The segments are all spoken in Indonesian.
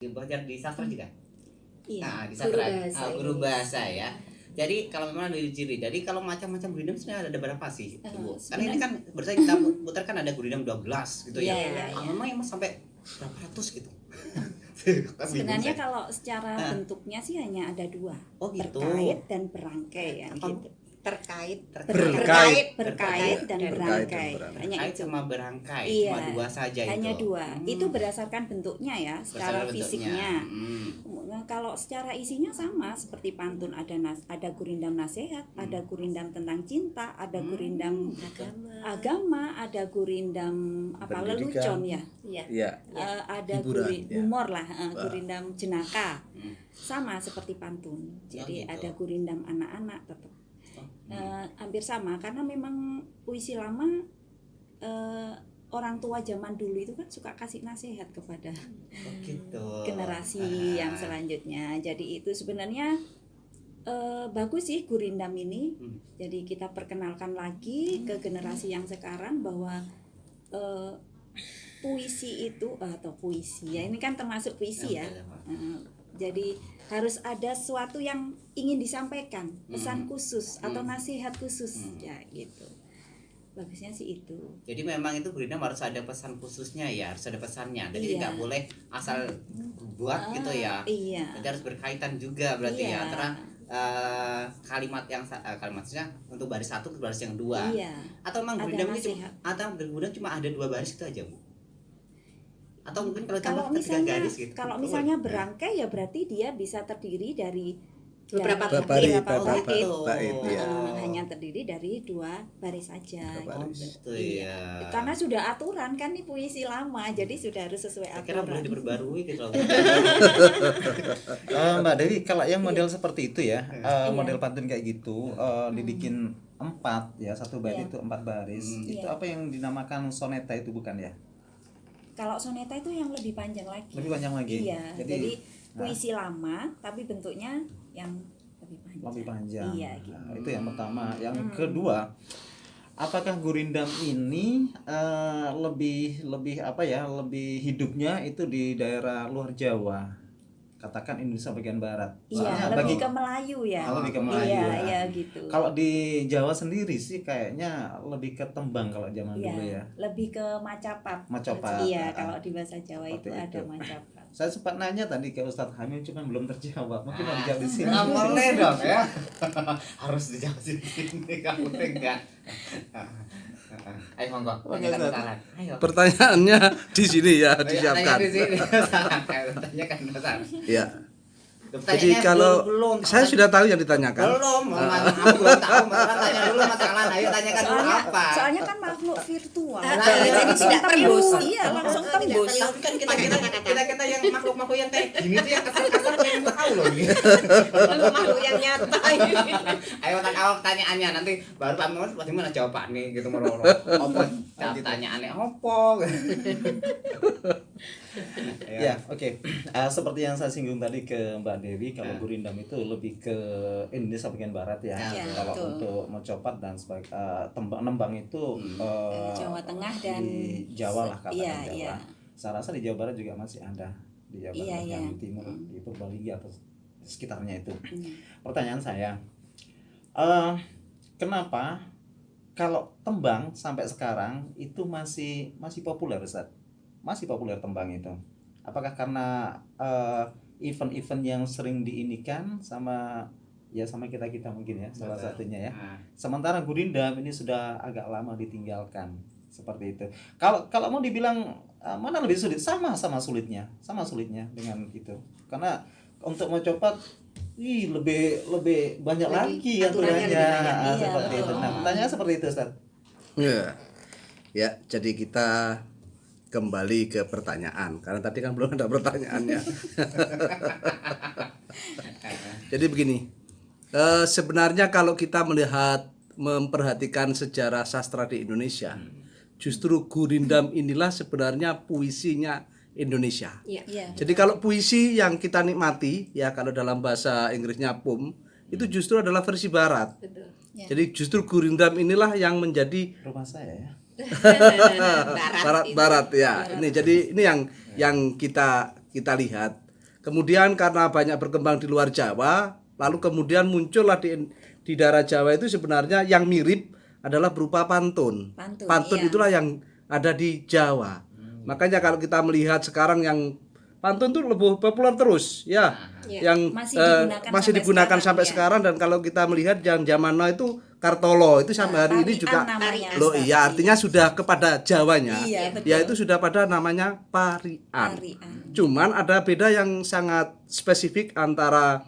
belajar di sastra juga. Iya, Nah, di guru sastra bahasa guru Inggris. bahasa ya. Jadi kalau memang ada ciri, jadi kalau macam-macam gurindam sebenarnya ada berapa sih, Bu? Karena ini kan berarti kita putar kan ada gurindam 12 gitu ya. Iya, Memang yang sampai berapa ratus gitu. Sebenarnya kalau secara bentuknya sih hanya ada 2, Oh, gitu. berkait dan berangkai ya gitu. Berkait dan Berkait berangkai. Hanya Berkait itu. sama berangkai, Iya, cuma 2 saja itu. hanya 2. Itu berdasarkan bentuknya ya, secara Berdasarkan fisiknya. bentuknya. Nah, kalau secara isinya sama seperti pantun, ada gurindam nasihat, ada gurindam tentang cinta, ada gurindam agama, ada gurindam apa lelucon ya. Iya. Ada Hiburan, ya. humor lah, gurindam jenaka. Sama seperti pantun. Jadi gitu. ada gurindam anak-anak tetap. Hampir sama karena memang puisi lama orang tua zaman dulu itu kan suka kasih nasihat kepada gitu. generasi yang selanjutnya. Jadi itu sebenarnya bagus sih gurindam ini. Jadi kita perkenalkan lagi ke generasi yang sekarang bahwa puisi itu atau puisi ya, ini kan termasuk puisi ya. Jadi harus ada sesuatu yang ingin disampaikan, pesan khusus atau nasihat khusus ya gitu. Bagusnya sih itu. Jadi memang itu gurindam harus ada pesan khususnya ya, harus ada pesannya. Jadi nggak boleh asal buat gitu ya. Iya. Jadi harus berkaitan juga berarti ya antara kalimatnya untuk baris 1 ke baris yang 2. Iya. Atau memang Ada gurindam ini nasihat. gurindam cuma ada 2 baris itu aja, Bu? Atau mungkin kalau Kalau tambah 3 misalnya garis gitu. kalau misalnya berangkai ya berarti dia bisa terdiri dari Beberapa bait, bait ya. hanya terdiri dari 2 baris saja. Gitu Iya. ya. Karena sudah aturan kan ini puisi lama, jadi sudah harus sesuai Saya kira boleh aturan. diperbarui gitu loh. Mbak Dewi, kalau yang model seperti itu ya, model pantun kayak gitu, dibikin 4 ya, 1 bait itu 4 baris. Itu apa yang dinamakan soneta itu bukan ya? Kalau soneta itu yang lebih panjang lagi. Lebih panjang lagi. Iya. Jadi puisi lama tapi bentuknya yang lebih panjang. Lebih panjang. Iya, gitu. Nah, itu yang pertama. Yang kedua, apakah gurindam ini lebih apa ya? Lebih hidupnya itu di daerah luar Jawa? Katakan Indonesia bagian barat. Iya, lebih ke Melayu ya. Lebih ke Melayu. Iya, ya. iya gitu. Kalau di Jawa sendiri sih kayaknya lebih ke tembang kalau zaman dulu ya. Lebih ke macapat. Macapat. Iya, kalau di bahasa Jawa itu Seperti ada itu. macapat. Saya sempat nanya tadi ke Ustadz Hamil cuma belum terjawab. Mungkin mau dijawab di sini. Nggak boleh dong ya. Harus dijawab di sini, nggak boleh enggak. Ayo monggo, tanyakan Ustaz. Ayo. Pertanyaannya di sini ya Tanya disiapkan. di sini. Tanyakan Ustaz. Ya. Jadi Pertanyaannya kalau belum, saya sudah tahu yang ditanyakan. belum, aku belum tahu. Masalah tanya dulu masalah. Ayo tanyakan dulu apa. Soalnya kan makhluk virtual. jadi tidak tembus. perlu. Iya, langsung tembus. Tapi kan kita yang makhluk yang kayak gini tuh yang kasar-kasar pengen tahu loh ini. Makhluk yang nyata. Ayo awal pertanyaannya nanti baru Pak Mas pasti mana jawabannya gitu meroro. Apa pertanyaannya opo? Ya, oke. Seperti yang saya singgung tadi ke Mbak Dewi, kalau gurindam itu lebih ke Indonesia bagian barat ya. Ya, Kalau betul. untuk mencopat dan sebagai nembang itu Jawa Tengah dan di Jawa lah katakan iya, Jawa. iya. Saya rasa di Jawa Barat juga masih ada, di Jawa Iya, Barat iya. yang di timur, di Purbalingga atau sekitarnya itu. Pertanyaan saya, kenapa kalau tembang sampai sekarang itu masih populer, Ustaz? Masih populer tembang itu. Apakah karena event-event yang sering diinikan sama kita mungkin ya, salah satunya ya. Sementara gurindam ini sudah agak lama ditinggalkan seperti itu. Kalau mau dibilang mana lebih sulit, sama sulitnya dengan itu. Karena untuk mencopat lebih banyak lagi aturannya seperti itu. Nah, pertanyaannya seperti itu, Ustaz. Ya, jadi kita kembali ke pertanyaan karena tadi kan belum ada pertanyaannya. Jadi begini, sebenarnya kalau kita memperhatikan sejarah sastra di Indonesia, justru gurindam inilah sebenarnya puisinya Indonesia. Iya. Jadi kalau puisi yang kita nikmati ya, kalau dalam bahasa Inggrisnya poem, itu justru adalah versi barat. Betul. Ya. Jadi justru gurindam inilah yang menjadi Rumah saya ya. barat ya. Ini jadi ini yang kita lihat Kemudian karena banyak berkembang di luar Jawa, lalu kemudian muncullah di daerah Jawa itu sebenarnya yang mirip adalah berupa pantun. Pantun Iya. itulah yang ada di Jawa. Makanya kalau kita melihat sekarang yang pantun tuh lebih populer terus ya. Iya. Yang Masih digunakan sampai sekarang, sekarang, dan kalau kita melihat yang zaman now itu Kartolo itu sampai hari ini Parian juga namanya, loh Ustaz. iya, artinya sudah kepada Jawanya. Iya, betul. Ya itu sudah pada namanya parian. Cuman ada beda yang sangat spesifik antara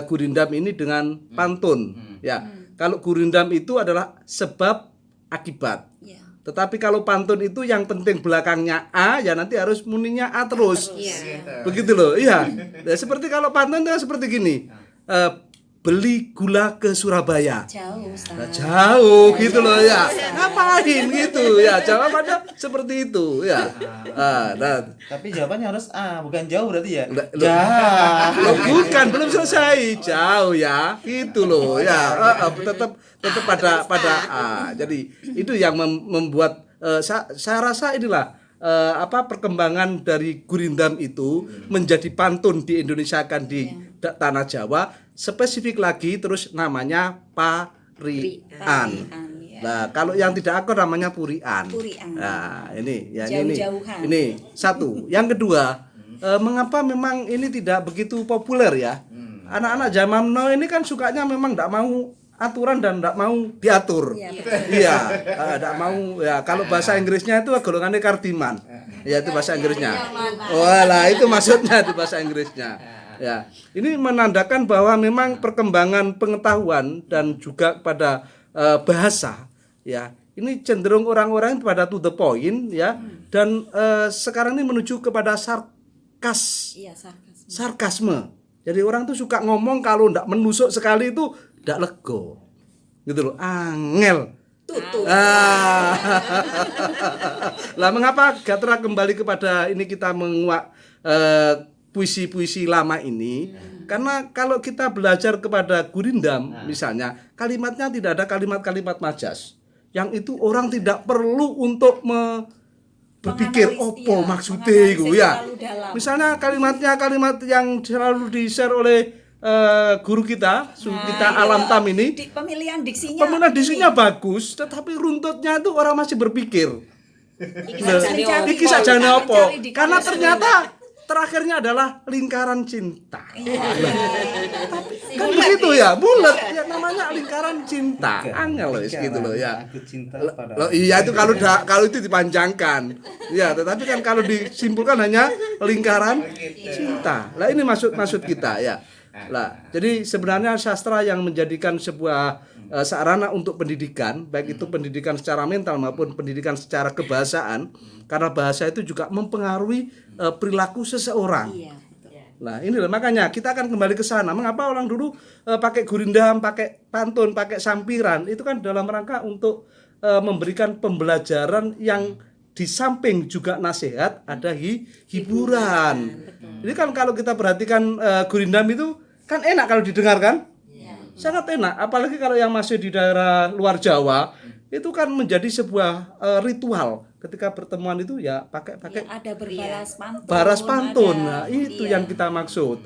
gurindam ini dengan pantun ya. Kalau gurindam itu adalah sebab akibat. Iya. Tetapi kalau pantun itu yang penting belakangnya A, ya nanti harus muninya A terus. Iya. Begitu loh. Iya. Nah, seperti kalau pantun itu seperti gini. Beli gula ke Surabaya. Jauh, Ustaz. Nah, jauh gitu loh ya. Ngapain gitu ya? Jawabannya seperti itu ya. Nah, Tapi jawabannya harus bukan jauh berarti ya. Loh, bukan, belum selesai. Jauh ya. Gitu loh ya. Tetap pada A. Jadi itu yang membuat saya rasa inilah perkembangan dari gurindam itu menjadi pantun di Indonesia kan di tanah Jawa, spesifik lagi terus namanya parian. Nah, kalau yang tidak akur namanya purian. Nah, ini ya Jauh-jauhan. ini satu. Yang kedua, mengapa memang ini tidak begitu populer ya? Anak-anak zaman now ini kan sukanya memang tidak mau aturan dan tidak mau diatur. Iya, tidak mau ya. Kalau bahasa Inggrisnya itu golongannya kardiman. Ya itu bahasa Inggrisnya. Walah, itu maksudnya di bahasa Inggrisnya. Ya, ini menandakan bahwa memang perkembangan pengetahuan dan juga pada bahasa ya. Ini cenderung orang-orang pada to the point ya, dan sekarang ini menuju kepada Iya, sarkasme. sarkasme. Jadi orang tuh suka ngomong kalau ndak menusuk sekali itu ndak lego. Gitu loh, angel. Tutup. Lah mengapa Gatra kembali kepada ini kita menguak puisi-puisi lama ini? Karena kalau kita belajar kepada gurindam misalnya, kalimatnya tidak ada kalimat-kalimat majas. Yang itu orang tidak perlu untuk berpikir opo maksudnya itu ya. Misalnya kalimatnya kalimat yang selalu di-share oleh guru kita, Alam Tam ini. Pemilihan diksinya. Pemilihan diksinya bagus, tetapi runtutnya itu orang masih berpikir. Iki sajane opo? Karena ternyata terakhirnya adalah lingkaran cinta. Kan begitu ya, bulat ya, namanya lingkaran cinta. Angel loh gitu loh ya. Aku cinta pada. Loh, iya itu kalau itu dipanjangkan. Ya, tetapi kan kalau disimpulkan hanya lingkaran cinta. Lah ini maksud kita ya. Lah, jadi sebenarnya sastra yang menjadikan sebuah sarana untuk pendidikan, baik itu pendidikan secara mental maupun pendidikan secara kebahasaan, karena bahasa itu juga mempengaruhi perilaku seseorang. Nah, inilah makanya kita akan kembali ke sana. Mengapa orang dulu pakai gurindam, pakai pantun, pakai sampiran? Itu kan dalam rangka untuk memberikan pembelajaran yang di samping juga nasihat, ada hiburan. Jadi kan kalau kita perhatikan gurindam itu kan enak kalau didengarkan. Sangat enak, apalagi kalau yang masih di daerah luar Jawa, itu kan menjadi sebuah ritual. Ketika pertemuan itu ya pakai ada berbalas pantun. baras pantun. Nah, Ada, itu yang kita maksud.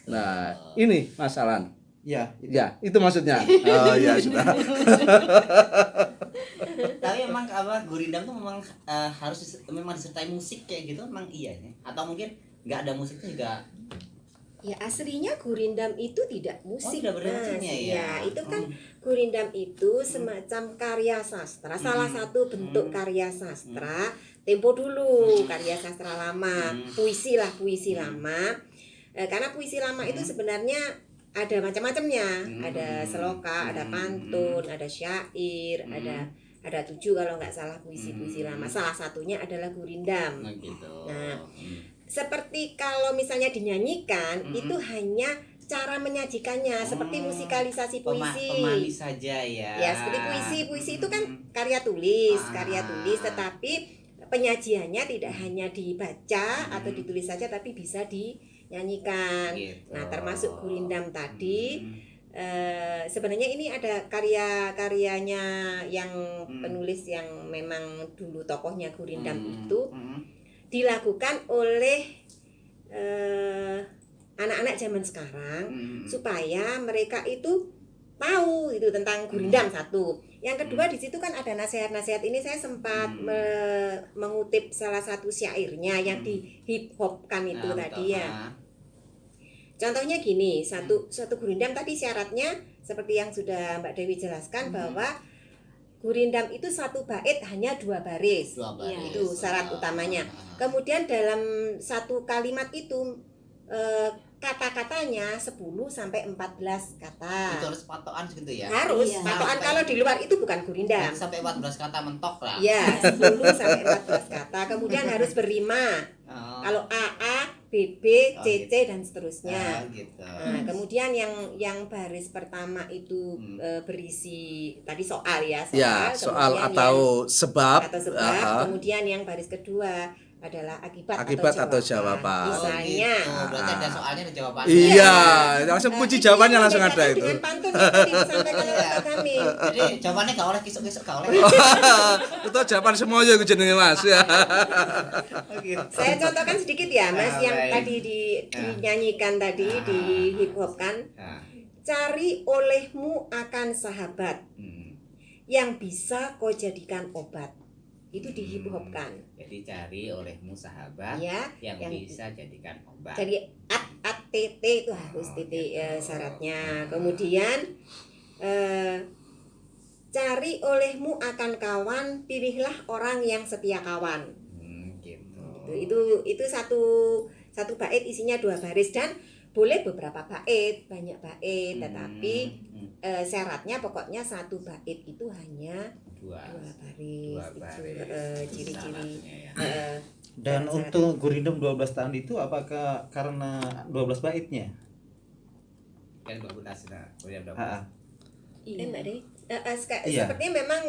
Nah, ini Mas Alan. Ya, Ya, itu maksudnya. Oh ya sudah. Tapi emang gurindam tuh memang memang disertai musik kayak gitu, memang iya ya? Atau mungkin nggak ada musiknya juga? Ya aslinya gurindam itu tidak musik, tidak Mas. bermusiknya ya? Ya, itu kan gurindam itu semacam karya sastra, salah satu bentuk karya sastra tempo dulu, karya sastra lama, puisi lama. Karena puisi lama itu sebenarnya ada macam-macamnya, ada seloka, ada pantun, ada syair, ada 7 kalau nggak salah puisi-puisi lama. Salah satunya adalah gurindam. Nah, gitu. Nah, seperti kalau misalnya dinyanyikan itu hanya cara menyajikannya, seperti musikalisasi puisi. Pemanis saja ya. Ya, seperti puisi itu kan karya tulis, tetapi penyajiannya tidak hanya dibaca atau ditulis saja, tapi bisa dinyanyikan. Gitu. Nah, termasuk gurindam tadi. Sebenarnya ini ada karya-karyanya yang penulis yang memang dulu tokohnya gurindam itu dilakukan oleh anak-anak zaman sekarang supaya mereka itu tahu itu tentang gurindam satu. Yang kedua di situ kan ada nasihat-nasihat. Ini saya sempat mengutip salah satu syairnya yang di hip hopkan itu tadi ya. Contohnya gini, satu gurindam tadi syaratnya seperti yang sudah Mbak Dewi jelaskan bahwa gurindam itu satu bait hanya 2 baris. Itu syarat utamanya. Kemudian dalam satu kalimat itu kata-katanya 10 sampai 14 kata. Itu harus patokan gitu ya. Harus patokan, kalau di luar itu bukan gurindam. Sampai 14 kata mentok lah. Ya, 10 sampai 14 kata. Kemudian harus berrima. Kalau A, B, C, C dan seterusnya. Gitu. Nah, kemudian yang baris pertama itu berisi tadi soal ya, soal kemudian atau sebab. Kemudian yang baris kedua adalah akibat atau jawaban. Misalnya, berarti ada soalnya ada jawabannya. Iya, langsung kunci jawabannya langsung ada itu. Dengan pantun yang disampaikan oleh Pak Kamil. Jadi jawabannya gak oleh kisuk-kisuk gak oleh. Itu jawaban semua aja jenenge Mas ya. Saya contohkan sedikit ya Mas, yang tadi dinyanyikan tadi di hip hop kan. Cari olehmu akan sahabat yang bisa kau jadikan obat. Itu di hip hop kan. Jadi cari olehmu sahabat ya, yang bisa jadikan obat. Jadi ATT itu harus titik syaratnya. Kemudian cari olehmu akan kawan, pilihlah orang yang setia kawan. Gitu. Itu satu bait isinya 2 baris dan boleh beberapa bait, banyak bait, tetapi syaratnya pokoknya satu bait itu hanya 2 baris. Itu ciri-ciri. Dan untuk gurindam 12 tahun itu apakah karena 12 baitnya? Kan Mbak Nasina, Mbak Dewi, sepertinya memang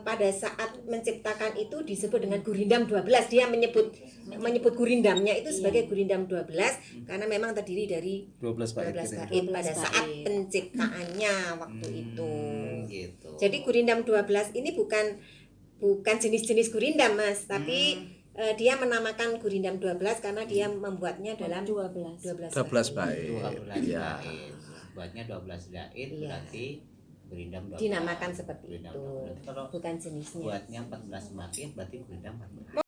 pada saat menciptakan itu disebut dengan gurindam 12. Dia menyebut gurindamnya itu sebagai gurindam 12 karena memang terdiri dari 12 bait pada saat penciptaannya waktu itu. Gitu. Jadi gurindam 12 ini bukan jenis-jenis gurindam Mas, tapi dia menamakan gurindam 12 karena dia membuatnya dalam 12 bait. Ya. Buatnya 12 bait berarti gurindam 12. Dinamakan seperti Gurindam itu. 12. Kalau bukan jenisnya. buatnya 14 bait berarti gurindam 14.